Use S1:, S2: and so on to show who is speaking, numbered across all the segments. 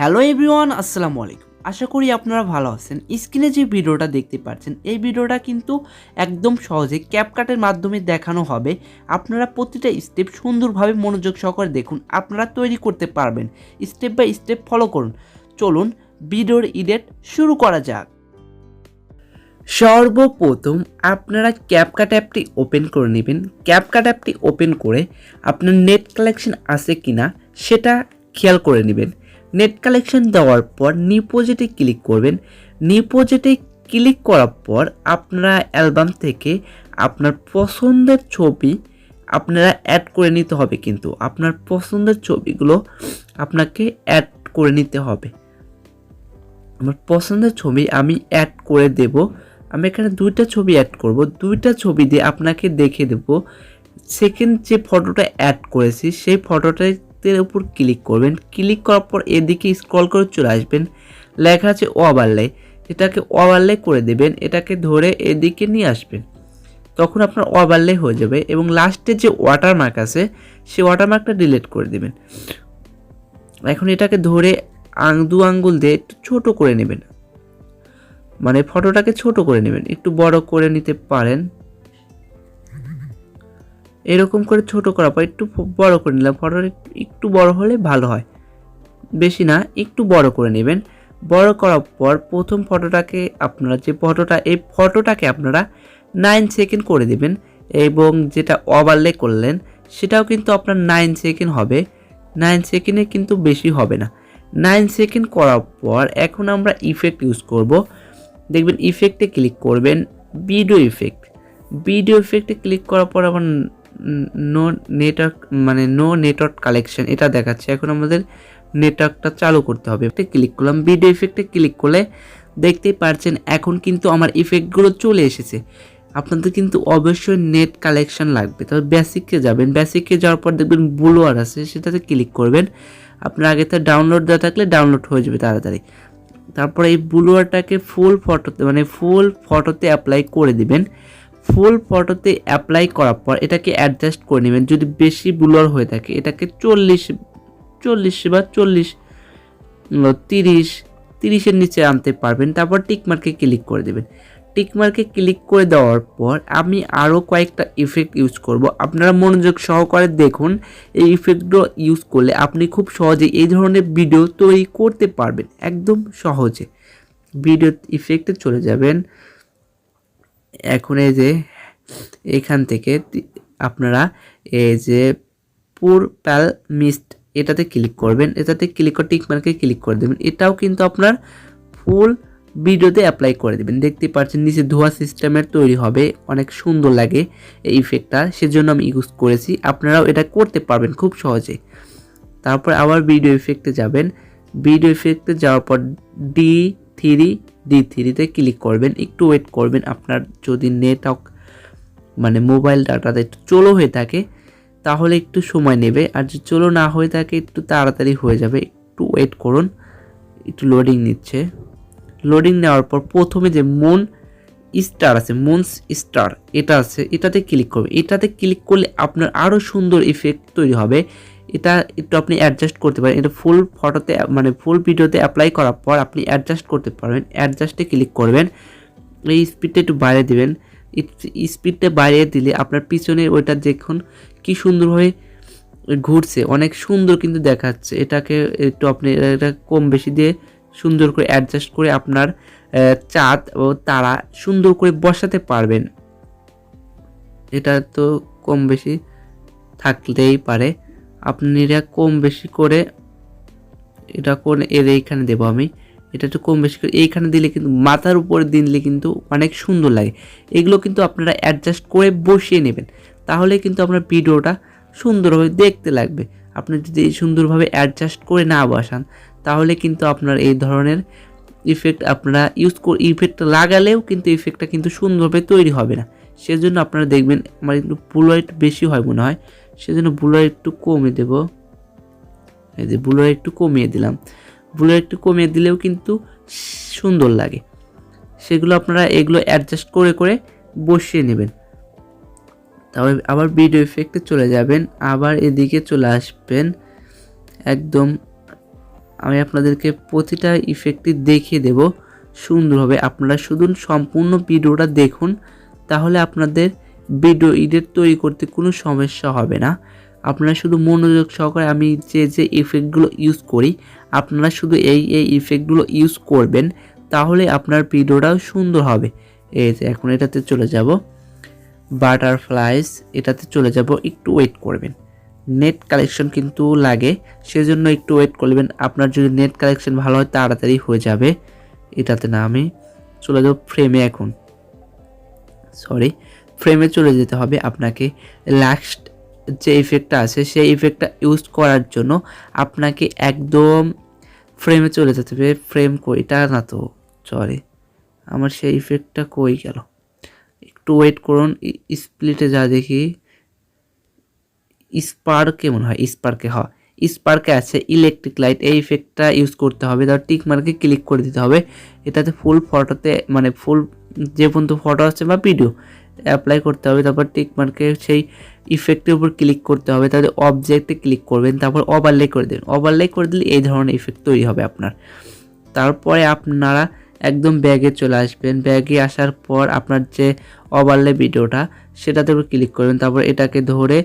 S1: Hello everyone, আসসালামু আলাইকুম। আশা করি আপনারা ভালো আছেন। স্ক্রিনে যে ভিডিওটা দেখতে পাচ্ছেন, এই ভিডিওটা কিন্তু একদম সহজে ক্যাপকাটের মাধ্যমে দেখানো হবে। আপনারা প্রতিটা স্টেপ সুন্দরভাবে মনোযোগ সহকারে দেখুন, আপনারা তৈরি করতে পারবেন। স্টেপ বাই স্টেপ ফলো করুন। চলুন ভিডিওর এডিট শুরু করা যাক। সর্বপ্রথম আপনারা ক্যাপকাট অ্যাপটি ওপেন করে নেবেন। ক্যাপকাট অ্যাপটি ওপেন করে আপনার নেট কালেকশন আছে কিনা সেটা খেয়াল করে নেবেন। নেট কালেকশন দেওয়ার পর নিউ প্রজেক্টে ক্লিক করবেন। নিউ প্রজেক্টে ক্লিক করার পর আপনারা অ্যালবাম থেকে আপনার পছন্দের ছবি আপনারা অ্যাড করে নিতে হবে, কিন্তু আপনার পছন্দের ছবিগুলো আপনাকে অ্যাড করে নিতে হবে। আমার পছন্দের ছবি আমি অ্যাড করে দেব। আমি এখানে দুইটা ছবি অ্যাড করব। দুইটা ছবি দিয়ে আপনাকে দেখে দেব। সেকেন্ড যে ফটোটা অ্যাড করেছি সেই ফটোটার উপর ক্লিক করবেন। ক্লিক করার পর এদিকে স্ক্রল করে চলে আসবেন, লেখা আছে ওভারলে, এটাকে ওভারলে করে দেবেন। এটাকে ধরে এদিকে নিয়ে আসবেন, তখন আপনার ওভারলে হয়ে যাবে। এবং লাস্টে যে ওয়াটারমার্ক আছে সেই ওয়াটারমার্কটা ডিলিট করে দেবেন। এখন এটাকে ধরে দু আঙ্গুল দিয়ে একটু ছোট করে নেবেন, মানে ফটোটাকে ছোট করে নেবেন, একটু বড় করে নিতে পারেন। এরকম করে ছোট করার পর একটু বড় করে নিলাম। ফটোটা একটু বড় হলে ভালো হয়, বেশি না, একটু বড় করে নেবেন। বড় করার পর প্রথম ফটোটাকে আপনারা যে ফটোটা, এই ফটোটাকে আপনারা 9 সেকেন্ড করে দেবেন। এবং যেটা ওভারলে করলেন সেটাও কিন্তু আপনার 9 সেকেন্ড হবে। 9 সেকেন্ডে কিন্তু বেশি হবে না। 9 সেকেন্ড করার পর এখন আমরা ইফেক্ট ইউজ করব। দেখবেন ইফেক্টে ক্লিক করবেন, ভিডিও ইফেক্ট। ভিডিও ইফেক্টে ক্লিক করার পর আবার নো নেটওয়ার্ক, মানে নো নেটওয়ার্ক কালেকশন এটা দেখাচ্ছে। এখন আমাদের নেটওয়ার্কটা চালু করতে হবে। ক্লিক করলাম, ভিডিও ইফেক্টে ক্লিক করলে দেখতেই পাচ্ছেন এখন কিন্তু আমার ইফেক্টগুলো চলে এসেছে। আপনাদের কিন্তু অবশ্যই নেট কালেকশন লাগবে। তবে বেসিকে যাবেন, বেসিকে যাওয়ার পর দেখবেন ব্লুয়ার আছে, সেটাতে ক্লিক করবেন। আপনার আগে তো ডাউনলোড দেওয়া থাকলে ডাউনলোড হয়ে যাবে তাড়াতাড়ি। তারপরে এই ব্লুয়ারটাকে ফুল ফটোতে, মানে ফুল ফটোতে অ্যাপ্লাই করে দিবেন। ফুল ফটোতে অ্যাপ্লাই করার পর এটাকে অ্যাডজাস্ট করে নেবেন। যদি বেশি ব্লুয়ার হয়ে থাকে এটাকে 40 বা 30-এর নিচে আনতে পারবেন। তারপর টিকমার্কে ক্লিক করে দেবেন। টিকমার্কে ক্লিক করে দেওয়ার পর আমি আরও কয়েকটা ইফেক্ট ইউজ করব। আপনারা মনোযোগ সহকারে দেখুন। এই ইফেক্টগুলো ইউজ করলে আপনি খুব সহজে এই ধরনের ভিডিও তৈরি করতে পারবেন, একদম সহজে। ভিডিও ইফেক্টে চলে যাবেন। এখন এই যে এখান থেকে আপনারা এই যে পার্পল মিস্ট এটাতে ক্লিক করবেন। এটাতে ক্লিক করে টিকমার্কে ক্লিক করে দেবেন। এটাও কিন্তু আপনার ফুল ভিডিওতে অ্যাপ্লাই করে দেবেন। দেখতে পাচ্ছেন নিচে ধোয়া সিস্টেমের তৈরি হবে, অনেক সুন্দর লাগে এই ইফেক্টটা, সেজন্য আমি ইউজ করেছি। আপনারাও এটা করতে পারবেন খুব সহজে। তারপর আবার ভিডিও ইফেক্টে যাবেন। ভিডিও ইফেক্টে যাওয়ার পর ডি3তে ক্লিক করবেন। একটু ওয়েট করবেন। আপনার যদি নেটওয়ার্ক, মানে মোবাইল ডাটাতে একটু চলো হয়ে থাকে তাহলে একটু সময় নেবে, আর যদি চলো না হয়ে থাকে একটু তাড়াতাড়ি হয়ে যাবে। একটু ওয়েট করুন, একটু লোডিং নিচ্ছে। লোডিং নেওয়ার পর প্রথমে যে মুন স্টার আছে, মুন স্টার এটা আছে, এটাতে ক্লিক করবে। এটাতে ক্লিক করলে আপনার আরও সুন্দর ইফেক্ট তৈরি হবে। এটা একটু আপনি অ্যাডজাস্ট করতে পারেন। এটা ফুল ফটোতে, মানে ফুল ভিডিওতে অ্যাপ্লাই করার পর আপনি অ্যাডজাস্ট করতে পারবেন। অ্যাডজাস্টে ক্লিক করবেন, এই স্পিডটা একটু বাড়িয়ে দেবেন। স্পিডটা বাড়িয়ে দিলে আপনার পিছনে ওইটা দেখুন কি সুন্দরভাবে ঘুরছে, অনেক সুন্দর কিন্তু দেখাচ্ছে। এটাকে একটু আপনি এটা কম বেশি দিয়ে সুন্দর করে অ্যাডজাস্ট করে আপনার চাঁদ ও তারা সুন্দর করে বসাতে পারবেন। এটা তো কম বেশি থাকলেই পারে, আপনি এটা কম বেশি করে এটা কোন এর এইখানে দেবো আমি। এটা একটু কম বেশি করে এইখানে দিলে কিন্তু মাথার উপরে দিলে কিন্তু অনেক সুন্দর লাগে। এগুলো কিন্তু আপনারা অ্যাডজাস্ট করে বসিয়ে নেবেন, তাহলে কিন্তু আপনার ভিডিওটা সুন্দরভাবে দেখতে লাগবে। আপনি যদি সুন্দরভাবে অ্যাডজাস্ট করে না বসান তাহলে কিন্তু আপনার এই ধরনের ইফেক্ট আপনারা ইফেক্ট লাগালেও কিন্তু ইফেক্টটা কিন্তু সুন্দরভাবে তৈরি হবে না। সেজন্য আপনারা দেখবেন আমার একটু ব্লু একটু বেশি হয় মনে হয়, সেজন্য ব্লু একটু কমে দেব। এই যে ব্লু একটু কমিয়ে দিলাম। ব্লু একটু কমিয়ে দিলেও কিন্তু সুন্দর লাগে। সেগুলো আপনারা এগুলো অ্যাডজাস্ট করে করে বসিয়ে নেবেন। তারপরে আবার ভিডিও ইফেক্টে চলে যাবেন, আবার এদিকে চলে আসবেন। একদম আমি আপনাদেরকে প্রতিটা ইফেক্টই দেখিয়ে দেব সুন্দরভাবে। আপনারা শুধু সম্পূর্ণ ভিডিওটা দেখুন, তাহলে আপনাদের ভিডিও এডিট তৈরি করতে কোনো সমস্যা হবে না। আপনারা শুধু মনোযোগ সহকারে আমি যে ইফেক্টগুলো ইউজ করি, আপনারা শুধু এই ইফেক্টগুলো ইউজ করবেন, তাহলে আপনার ভিডিওটাও সুন্দর হবে। এই যে এখন এটাতে চলে যাব, বাটারফ্লাইস এটাতে চলে যাব, একটু ওয়েট করবেন। নেট কালেকশন কিন্তু লাগে, সেজন্য একটু ওয়েট করবেন। আপনার যদি নেট কালেকশন ভালো হয় তাড়াতাড়ি হয়ে যাবে। এটাতে না, আমি চলে যাব ফ্রেমে। এখন ফ্রেমে চলে যেতে হবে আপনাকে। লাস্ট যে ইফেক্টটা আছে সেই ইফেক্টটা ইউজ করার জন্য আপনাকে একদম ফ্রেমে চলে যেতে হবে। ফ্রেম কইটা না তো, আমার সেই ইফেক্টটা কই গেল, একটু ওয়েট করুন। স্প্লিটে যা দেখি, স্পার্কে মনে হয়, স্পার্কে আছে ইলেকট্রিক লাইট, এই ইফেক্টটা ইউজ করতে হবে। তার টিক মার্কে ক্লিক করে দিতে হবে। এটাতে ফুল ফটোতে মানে ফুল যে পর্যন্ত ফটো আছে বা ভিডিও অ্যাপ্লাই করতে হবে। তারপর টিক মার্কে সেই ইফেক্টের উপর ক্লিক করতে হবে, তারপরে অবজেক্টে ক্লিক করবেন, তারপর ওভারলে করে দেবেন। ওভারলে করে দিলে এই ধরনের ইফেক্ট তৈরি হবে আপনার। তারপরে আপনারা একদম ব্যাগে চলে আসবেন। ব্যাগে আসার পর আপনার যে ওভারলে ভিডিওটা সেটাতে উপর ক্লিক করবেন। তারপর এটাকে ধরে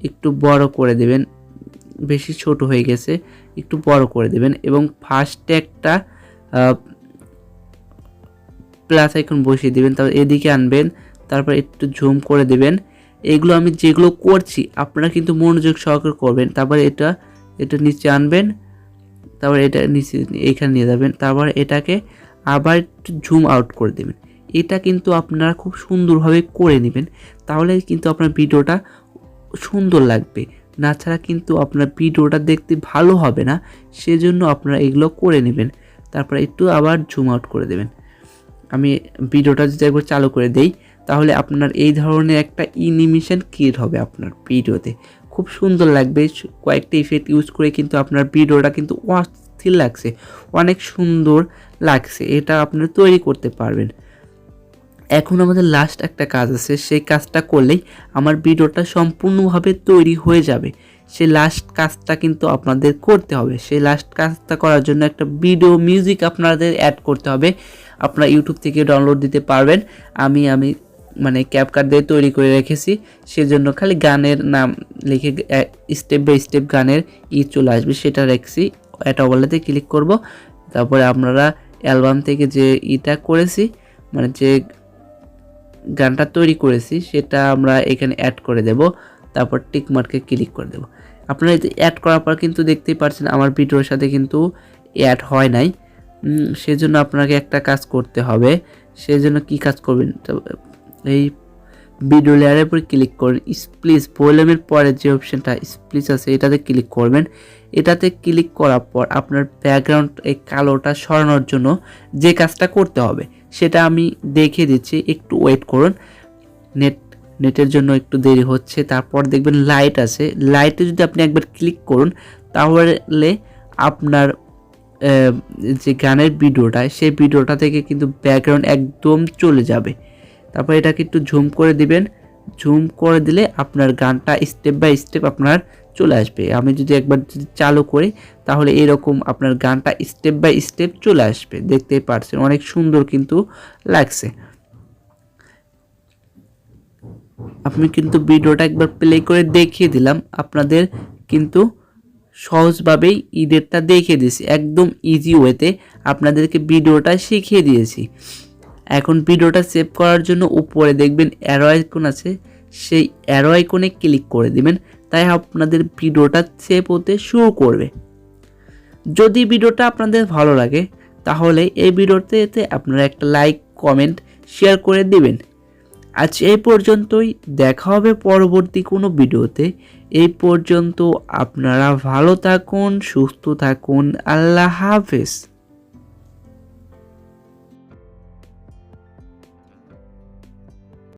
S1: একটু বড় করে দেবেন, বেশি ছোট হয়ে গেছে, একটু বড় করে দেবেন। এবং ফার্স্টে একটা প্লাস আইকন বসিয়ে দিবেন, তারপর এদিকে আনবেন, তারপর একটু জুম করে দেবেন। এগুলো আমি যেগুলো করছি আপনারা কিন্তু মনোযোগ সহকারে করবেন। তারপর এটা নিচে আনবেন, তারপর এটা নিচে এইখানে নিয়ে যাবেন, তারপর এটাকে আবার একটু জুম আউট করে দেবেন। এটা কিন্তু আপনারা খুব সুন্দরভাবে করে নেবেন, তাহলে কিন্তু আপনার ভিডিওটা সুন্দর লাগবে। না ছাড়া কিন্তু আপনার ভিডিওটা দেখতে ভালো হবে না, সেজন্য আপনারা এগুলো করে নেবেন। তারপর একটু আবার জুম আউট করে দেবেন। আমি ভিডিওটা যদি একবার চালু করে দেই, তাহলে আপনার এই ধরনের একটা অ্যানিমেশন ক্রিয়েট হবে আপনার ভিডিওতে, খুব সুন্দর লাগবে। কয়েকটা ইফেক্ট ইউজ করে কিন্তু আপনার ভিডিওটা কিন্তু অস্থির লাগছে, অনেক সুন্দর লাগছে। এটা আপনারা তৈরি করতে পারবেন। এখন আমাদের লাস্ট একটা কাজ আছে, সেই কাজটা করলেই আমার ভিডিওটা সম্পূর্ণভাবে তৈরি হয়ে যাবে। সেই লাস্ট কাজটা কিন্তু আপনাদের করতে হবে। সেই লাস্ট কাজটা করার জন্য একটা ভিডিও মিউজিক আপনাদের অ্যাড করতে হবে। আপনারা ইউটিউব থেকে ডাউনলোড দিতে পারবেন। আমি মানে ক্যাপকাট দিয়ে তৈরি করে রেখেছি, সেজন্য খালি গানের নাম লিখে স্টেপ বাই স্টেপ গানের চলে আসবে, সেটা রেখেছি। এটা ওভারলেতে ক্লিক করব। তারপরে আপনারা অ্যালবাম থেকে যে করেছি, মানে যে গানটা তৈরি করেছি সেটা আমরা এখানে অ্যাড করে দেব। তারপর টিক মার্কে ক্লিক করে দেব। আপনারা অ্যাড করার পর কিন্তু দেখতেই পাচ্ছেন আমার ভিডিওর সাথে কিন্তু অ্যাড হয় নাই। সেজন্য আপনাকে একটা কাজ করতে হবে। সেজন্য কি কাজ করবেন, এই ভিডিও লেয়ারের উপর ক্লিক করুন। স্প্লিস ভলিউমের পরে যে অপশনটা স্প্লিস আছে এটাতে ক্লিক করবেন। এটাতে ক্লিক করার পর আপনার ব্যাকগ্রাউন্ড এই কালোটা সরানোর জন্য যে কাজটা করতে হবে সেটা আমি দেখিয়ে দিচ্ছি, একটু ওয়েট করুন। নেটের জন্য একটু দেরি হচ্ছে। তারপর দেখবেন লাইট আছে, লাইটে যদি আপনি একবার ক্লিক করুন, তাহলে আপনার যে গানের ভিডিওটা সেই ভিডিওটা থেকে কিন্তু ব্যাকগ্রাউন্ড একদম চলে যাবে। তারপর এটাকে একটু জুম করে দিবেন। জুম করে দিলে আপনার গানটা স্টেপ বাই স্টেপ আপনার চলে আসবে। আমি যদি একবার চালু করি, তাহলে এরকম আপনার গানটা স্টেপ বাই স্টেপ চলে আসবে। দেখতেই পাচ্ছেন অনেক সুন্দর কিন্তু লাগছে। আমি কিন্তু ভিডিওটা একবার প্লে করে দেখিয়ে দিলাম আপনাদের, কিন্তু সহজভাবেই এডিটটা দেখিয়ে দিয়েছি, একদম ইজি ওয়েতে আপনাদেরকে ভিডিওটা শিখিয়ে দিয়েছি। এখন ভিডিওটা সেভ করার জন্য উপরে দেখবেন অ্যারো আইকন আছে, সেই অ্যারো আইকনে ক্লিক করে দিবেন, তাই আপনাদের ভিডিওটা সেভ হতে শুরু করবে। যদি ভিডিওটা আপনাদের ভালো লাগে তাহলে এই ভিডিওতে আপনারা একটা লাইক, কমেন্ট, শেয়ার করে দিবেন। আজ এই পর্যন্তই, দেখা হবে পরবর্তী কোনো ভিডিওতে। এই পর্যন্ত আপনারা ভালো থাকুন, সুস্থ থাকুন। আল্লাহ হাফেজ।